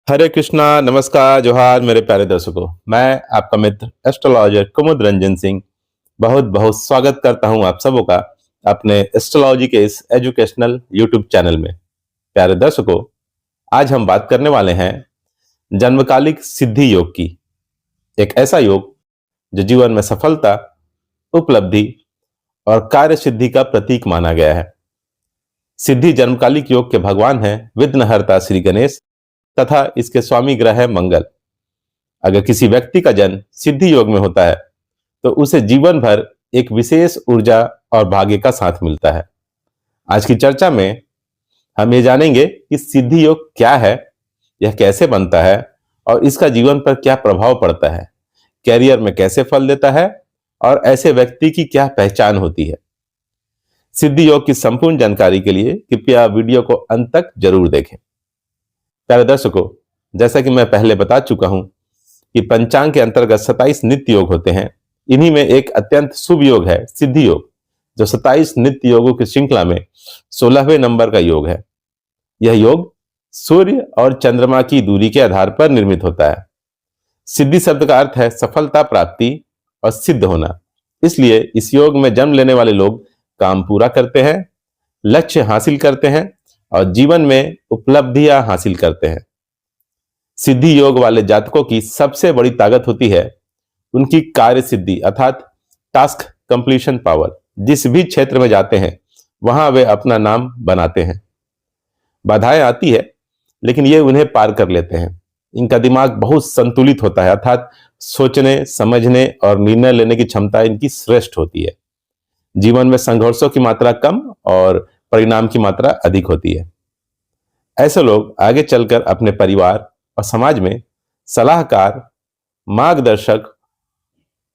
हरे कृष्णा, नमस्कार, जोहार मेरे प्यारे दर्शकों। मैं आपका मित्र एस्ट्रोलॉजर कुमुद रंजन सिंह बहुत बहुत स्वागत करता हूं आप सबों का अपने एस्ट्रोलॉजी के इस एजुकेशनल यूट्यूब चैनल में। प्यारे दर्शकों, आज हम बात करने वाले हैं जन्मकालिक सिद्धि योग की। एक ऐसा योग जो जीवन में सफलता, उपलब्धि और कार्य सिद्धि का प्रतीक माना गया है। सिद्धि जन्मकालिक योग के भगवान हैं विघ्नहर्ता श्री गणेश तथा इसके स्वामी ग्रह है मंगल। अगर किसी व्यक्ति का जन्म सिद्धि योग में होता है तो उसे जीवन भर एक विशेष ऊर्जा और भाग्य का साथ मिलता है। आज की चर्चा में हम ये जानेंगे कि सिद्धि योग क्या है, यह कैसे बनता है और इसका जीवन पर क्या प्रभाव पड़ता है, कैरियर में कैसे फल देता है और ऐसे व्यक्ति की क्या पहचान होती है। सिद्धि योग की संपूर्ण जानकारी के लिए कृपया वीडियो को अंत तक जरूर देखें। प्यारे दर्शकों, जैसा कि मैं पहले बता चुका हूं कि पंचांग के अंतर्गत 27 नित्य योग होते हैं। इन्हीं में एक अत्यंत शुभ योग है सिद्धि योग, जो 27 नित्य योगों की श्रृंखला में 16वें नंबर का योग है। यह योग सूर्य और चंद्रमा की दूरी के आधार पर निर्मित होता है। सिद्धि शब्द का अर्थ है सफलता प्राप्ति और सिद्ध होना। इसलिए इस योग में जन्म लेने वाले लोग काम पूरा करते हैं, लक्ष्य हासिल करते हैं और जीवन में उपलब्धियां हासिल करते हैं। सिद्धि योग वाले जातकों की सबसे बड़ी ताकत होती है उनकी कार्य सिद्धि अर्थात टास्क कंप्लीशन पावर। जिस भी क्षेत्र में जाते हैं वहां वे अपना नाम बनाते हैं। बाधाएं आती है लेकिन ये उन्हें पार कर लेते हैं। इनका दिमाग बहुत संतुलित होता है अर्थात सोचने, समझने और निर्णय लेने की क्षमता इनकी श्रेष्ठ होती है। जीवन में संघर्षों की मात्रा कम और परिणाम की मात्रा अधिक होती है। ऐसे लोग आगे चलकर अपने परिवार और समाज में सलाहकार, मार्गदर्शक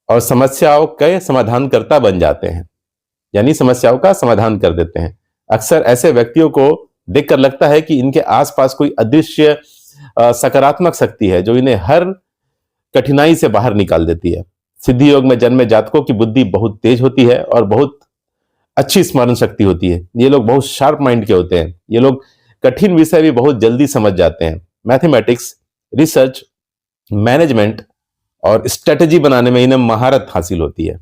और समस्याओं के समाधानकर्ता बन जाते हैं, यानी समस्याओं का समाधान कर देते हैं। अक्सर ऐसे व्यक्तियों को देखकर लगता है कि इनके आसपास कोई अदृश्य सकारात्मक शक्ति है जो इन्हें हर कठिनाई से बाहर निकाल देती है। सिद्धि योग में जन्मे जातकों की बुद्धि बहुत तेज होती है और बहुत अच्छी स्मरण शक्ति होती है। ये लोग बहुत शार्प माइंड के होते हैं। ये लोग कठिन विषय भी बहुत जल्दी समझ जाते हैं। मैथमेटिक्स, रिसर्च, मैनेजमेंट और स्ट्रेटेजी बनाने में इन्हें महारत हासिल होती है।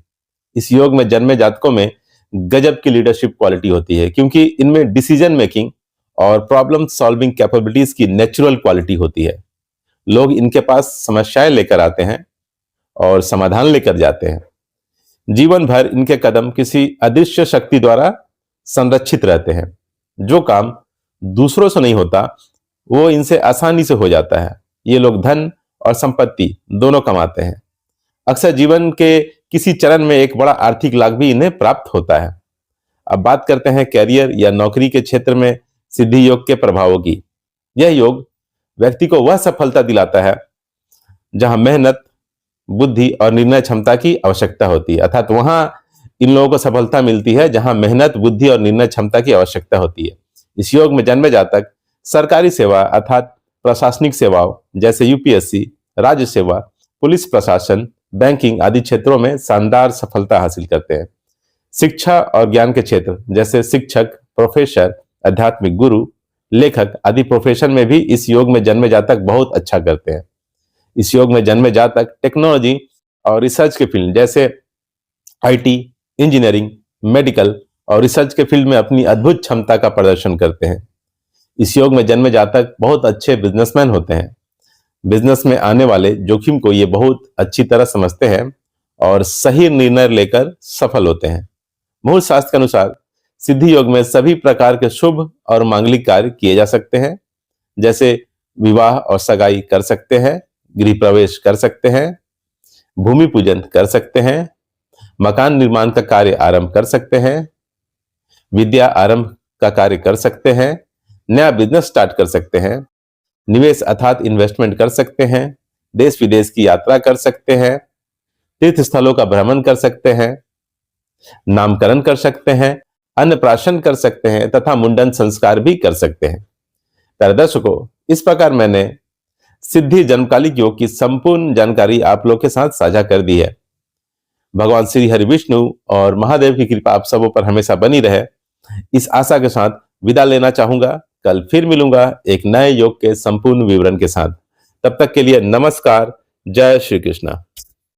इस योग में जन्मे जातकों में गजब की लीडरशिप क्वालिटी होती है क्योंकि इनमें डिसीजन मेकिंग और प्रॉब्लम सॉल्विंग कैपेबिलिटीज की नेचुरल क्वालिटी होती है। लोग इनके पास समस्याएं लेकर आते हैं और समाधान लेकर जाते हैं। जीवन भर इनके कदम किसी अदृश्य शक्ति द्वारा संरक्षित रहते हैं। जो काम दूसरों से नहीं होता वो इनसे आसानी से हो जाता है। ये लोग धन और संपत्ति दोनों कमाते हैं। अक्सर जीवन के किसी चरण में एक बड़ा आर्थिक लाभ भी इन्हें प्राप्त होता है। अब बात करते हैं कैरियर या नौकरी के क्षेत्र में सिद्धि योग के प्रभावों की। यह योग व्यक्ति को वह सफलता दिलाता है जहां मेहनत, बुद्धि और निर्णय क्षमता की आवश्यकता होती है। अर्थात वहां इन लोगों को सफलता मिलती है जहां मेहनत, बुद्धि और निर्णय क्षमता की आवश्यकता होती है। इस योग में जन्मे जातक सरकारी सेवा अर्थात प्रशासनिक सेवाओं जैसे यूपीएससी, राज्य सेवा, पुलिस प्रशासन, बैंकिंग आदि क्षेत्रों में शानदार सफलता हासिल करते हैं। शिक्षा और ज्ञान के क्षेत्र जैसे शिक्षक, प्रोफेसर, आध्यात्मिक गुरु, लेखक आदि प्रोफेशन में भी इस योग में जन्मे जातक बहुत अच्छा करते हैं। इस योग में जन्मे जातक टेक्नोलॉजी और रिसर्च के फील्ड जैसे आईटी, इंजीनियरिंग, मेडिकल और रिसर्च के फील्ड में अपनी अद्भुत क्षमता का प्रदर्शन करते हैं। इस योग में जन्मे जातक बहुत अच्छे बिजनेसमैन होते हैं। बिजनेस में आने वाले जोखिम को ये बहुत अच्छी तरह समझते हैं और सही निर्णय लेकर सफल होते हैं। मुहूर्त शास्त्र के अनुसार सिद्धि योग में सभी प्रकार के शुभ और मांगलिक कार्य किए जा सकते हैं, जैसे विवाह और सगाई कर सकते हैं, गृह प्रवेश कर सकते हैं, भूमि पूजन कर सकते हैं, मकान निर्माण का कार्य आरंभ कर सकते हैं, विद्या आरंभ का कार्य कर सकते हैं, नया बिजनेस स्टार्ट कर सकते हैं, निवेश अर्थात इन्वेस्टमेंट कर सकते हैं, देश विदेश की यात्रा कर सकते हैं, तीर्थ स्थलों का भ्रमण कर सकते हैं, नामकरण कर सकते हैं, अन्नप्राशन कर सकते हैं तथा मुंडन संस्कार भी कर सकते हैं। प्यारे दर्शकों, इस प्रकार मैंने सिद्धि जन्मकालिक योग की संपूर्ण जानकारी आप लोग के साथ साझा कर दी है। भगवान श्री हरि विष्णु और महादेव की कृपा आप सबों पर हमेशा बनी रहे, इस आशा के साथ विदा लेना चाहूंगा। कल फिर मिलूंगा एक नए योग के संपूर्ण विवरण के साथ। तब तक के लिए नमस्कार, जय श्री कृष्णा।